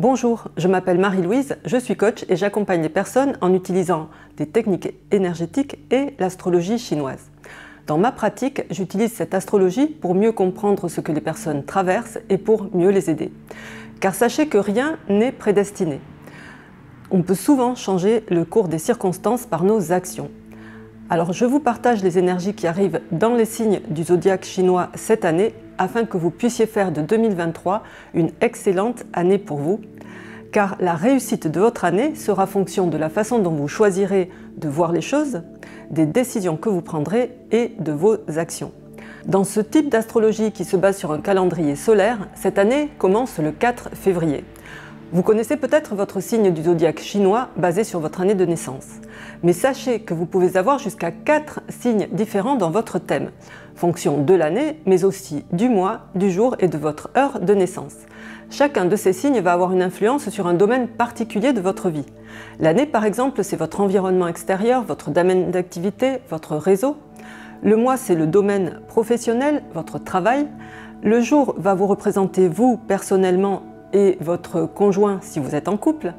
Bonjour, je m'appelle Marie-Louise, je suis coach et j'accompagne les personnes en utilisant des techniques énergétiques et l'astrologie chinoise. Dans ma pratique, j'utilise cette astrologie pour mieux comprendre ce que les personnes traversent et pour mieux les aider. Car sachez que rien n'est prédestiné. On peut souvent changer le cours des circonstances par nos actions. Alors je vous partage les énergies qui arrivent dans les signes du zodiaque chinois cette année afin que vous puissiez faire de 2023 une excellente année pour vous, car la réussite de votre année sera fonction de la façon dont vous choisirez de voir les choses, des décisions que vous prendrez et de vos actions. Dans ce type d'astrologie qui se base sur un calendrier solaire, cette année commence le 4 février. Vous connaissez peut-être votre signe du zodiaque chinois basé sur votre année de naissance. Mais sachez que vous pouvez avoir jusqu'à 4 signes différents dans votre thème, fonction de l'année, mais aussi du mois, du jour et de votre heure de naissance. Chacun de ces signes va avoir une influence sur un domaine particulier de votre vie. L'année, par exemple, c'est votre environnement extérieur, votre domaine d'activité, votre réseau. Le mois, c'est le domaine professionnel, votre travail. Le jour va vous représenter vous personnellement et votre conjoint si vous êtes en couple,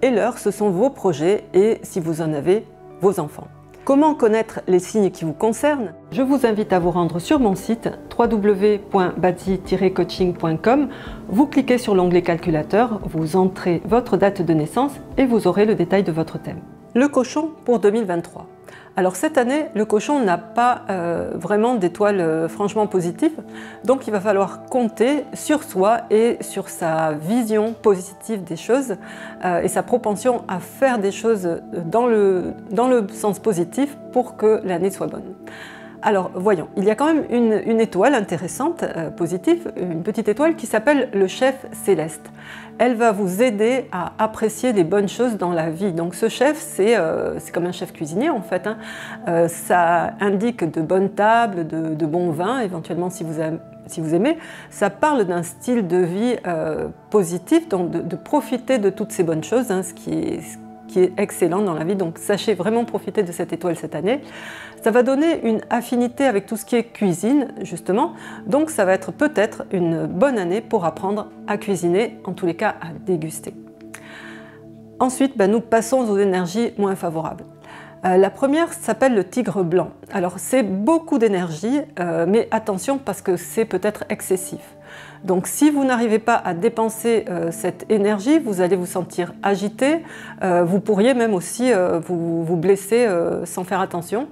et l'heure, ce sont vos projets et, si vous en avez, vos enfants. Comment connaître les signes qui vous concernent? Je vous invite à vous rendre sur mon site www.badzi-coaching.com. Vous cliquez sur l'onglet calculateur, vous entrez votre date de naissance et vous aurez le détail de votre thème. Le cochon pour 2023. Alors cette année, le cochon n'a pas vraiment d'étoiles franchement positives, donc il va falloir compter sur soi et sur sa vision positive des choses et sa propension à faire des choses dans le sens positif pour que l'année soit bonne. Alors voyons, il y a quand même une étoile intéressante, positive, une petite étoile qui s'appelle le chef céleste. Elle va vous aider à apprécier les bonnes choses dans la vie. Donc ce chef, c'est comme un chef cuisinier en fait. Ça indique de bonnes tables, de bons vins, éventuellement si vous aimez. Ça parle d'un style de vie positif, donc de profiter de toutes ces bonnes choses, ce qui est excellent dans la vie. Donc sachez vraiment profiter de cette étoile cette année. Ça va donner une affinité avec tout ce qui est cuisine, justement. Donc ça va être peut-être une bonne année pour apprendre à cuisiner, en tous les cas à déguster. Ensuite, nous passons aux énergies moins favorables. La première s'appelle le tigre blanc. Alors c'est beaucoup d'énergie, mais attention parce que c'est peut-être excessif. Donc si vous n'arrivez pas à dépenser cette énergie, vous allez vous sentir agité, vous pourriez même aussi vous blesser sans faire attention.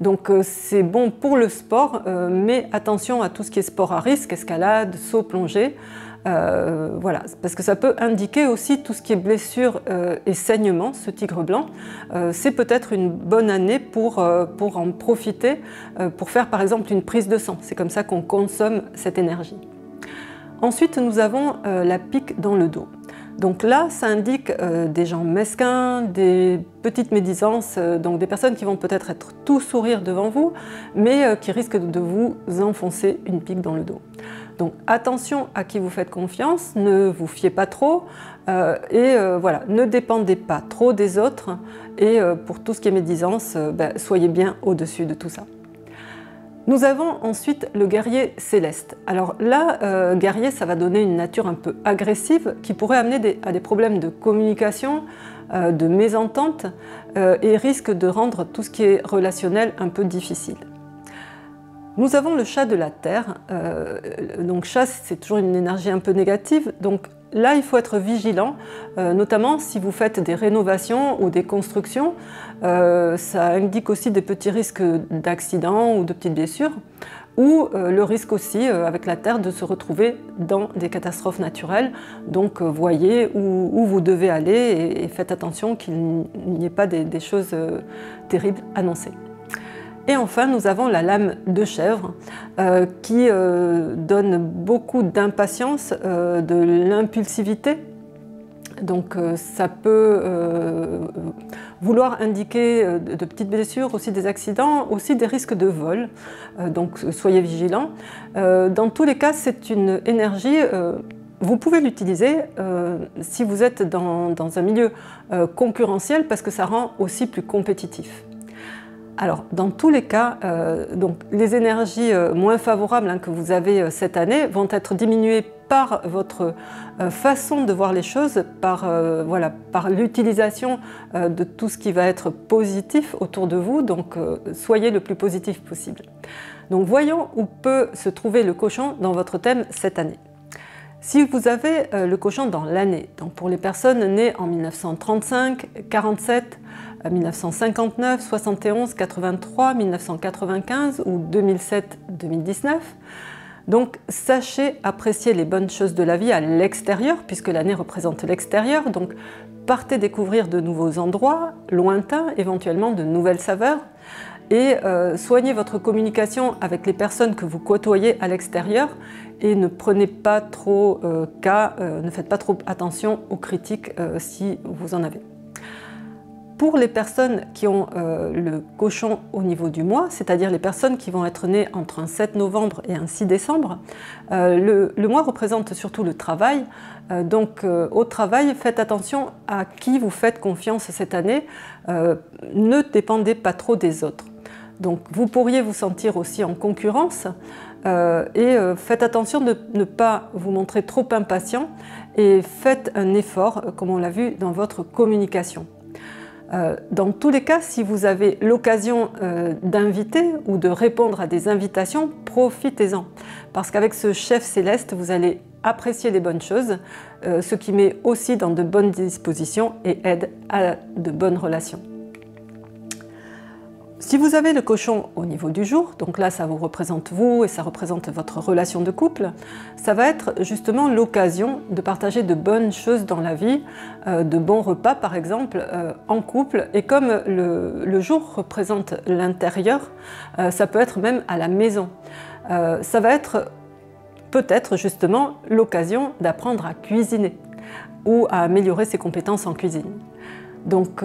Donc c'est bon pour le sport, mais attention à tout ce qui est sport à risque, escalade, saut, plongée. Voilà, parce que ça peut indiquer aussi tout ce qui est blessure et saignement, ce tigre blanc. C'est peut-être une bonne année pour en profiter, pour faire par exemple une prise de sang. C'est comme ça qu'on consomme cette énergie. Ensuite, nous avons la pique dans le dos. Donc là, ça indique des gens mesquins, des petites médisances, donc des personnes qui vont peut-être être tout sourire devant vous, mais qui risquent de vous enfoncer une pique dans le dos. Donc attention à qui vous faites confiance, ne vous fiez pas trop, voilà, ne dépendez pas trop des autres, et pour tout ce qui est médisance, soyez bien au-dessus de tout ça. Nous avons ensuite le guerrier céleste. Alors là, guerrier, ça va donner une nature un peu agressive qui pourrait amener à des problèmes de communication, de mésentente et risque de rendre tout ce qui est relationnel un peu difficile. Nous avons le chat de la terre. Donc chat, c'est toujours une énergie un peu négative. Donc là, il faut être vigilant, notamment si vous faites des rénovations ou des constructions. Ça indique aussi des petits risques d'accidents ou de petites blessures, ou le risque aussi, avec la terre, de se retrouver dans des catastrophes naturelles. Donc voyez où vous devez aller et faites attention qu'il n'y ait pas des choses terribles annoncées. Et enfin, nous avons la lame de chèvre qui donne beaucoup d'impatience, de l'impulsivité. Donc ça peut vouloir indiquer de petites blessures, aussi des accidents, aussi des risques de vol. Donc soyez vigilants. Dans tous les cas, c'est une énergie, vous pouvez l'utiliser si vous êtes dans un milieu concurrentiel parce que ça rend aussi plus compétitif. Alors, dans tous les cas, donc, les énergies moins favorables que vous avez cette année vont être diminuées par votre façon de voir les choses, par l'utilisation de tout ce qui va être positif autour de vous, donc soyez le plus positif possible. Donc voyons où peut se trouver le cochon dans votre thème cette année. Si vous avez le cochon dans l'année, donc pour les personnes nées en 1935, 47, 1959, 71, 83, 1995 ou 2007-2019, donc sachez apprécier les bonnes choses de la vie à l'extérieur, puisque l'année représente l'extérieur, donc partez découvrir de nouveaux endroits, lointains, éventuellement de nouvelles saveurs, et soignez votre communication avec les personnes que vous côtoyez à l'extérieur et ne prenez pas trop ne faites pas trop attention aux critiques si vous en avez. Pour les personnes qui ont le cochon au niveau du mois, c'est-à-dire les personnes qui vont être nées entre un 7 novembre et un 6 décembre, le mois représente surtout le travail. Donc au travail, faites attention à qui vous faites confiance cette année. Ne dépendez pas trop des autres. Donc vous pourriez vous sentir aussi en concurrence faites attention de ne pas vous montrer trop impatient et faites un effort, comme on l'a vu, dans votre communication. Dans tous les cas, si vous avez l'occasion d'inviter ou de répondre à des invitations, profitez-en. Parce qu'avec ce chef céleste, vous allez apprécier les bonnes choses, ce qui met aussi dans de bonnes dispositions et aide à de bonnes relations. Si vous avez le cochon au niveau du jour, donc là ça vous représente vous et ça représente votre relation de couple, ça va être justement l'occasion de partager de bonnes choses dans la vie, de bons repas par exemple en couple, et comme le jour représente l'intérieur, ça peut être même à la maison. Ça va être peut-être justement l'occasion d'apprendre à cuisiner ou à améliorer ses compétences en cuisine. Donc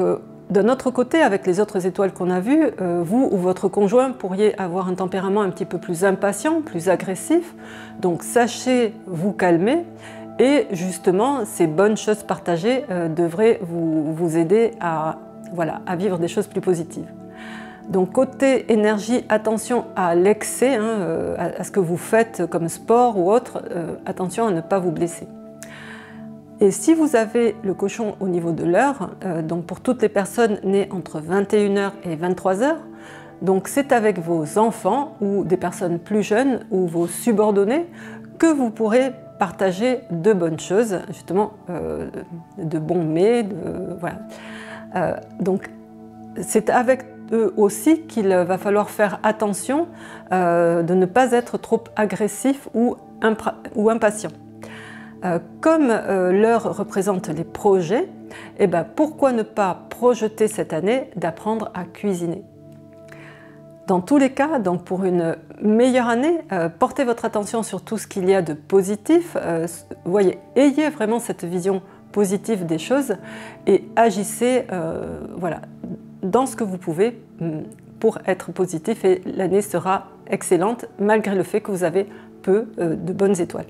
d'un autre côté, avec les autres étoiles qu'on a vues, vous ou votre conjoint pourriez avoir un tempérament un petit peu plus impatient, plus agressif. Donc sachez vous calmer et justement ces bonnes choses partagées devraient vous aider à vivre des choses plus positives. Donc côté énergie, attention à l'excès, à ce que vous faites comme sport ou autre, attention à ne pas vous blesser. Et si vous avez le cochon au niveau de l'heure, donc pour toutes les personnes nées entre 21h et 23h, donc c'est avec vos enfants ou des personnes plus jeunes ou vos subordonnés que vous pourrez partager de bonnes choses, justement de bons mets, donc c'est avec eux aussi qu'il va falloir faire attention de ne pas être trop agressif ou impatient. Comme l'heure représente les projets, pourquoi ne pas projeter cette année d'apprendre à cuisiner? Dans tous les cas, donc pour une meilleure année, portez votre attention sur tout ce qu'il y a de positif, ayez vraiment cette vision positive des choses et agissez dans ce que vous pouvez pour être positif, et l'année sera excellente malgré le fait que vous avez peu de bonnes étoiles.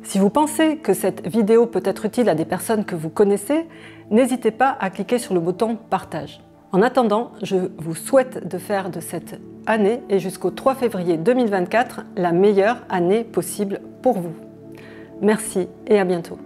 Si vous pensez que cette vidéo peut être utile à des personnes que vous connaissez, n'hésitez pas à cliquer sur le bouton « Partage ». En attendant, je vous souhaite de faire de cette année et jusqu'au 3 février 2024 la meilleure année possible pour vous. Merci et à bientôt.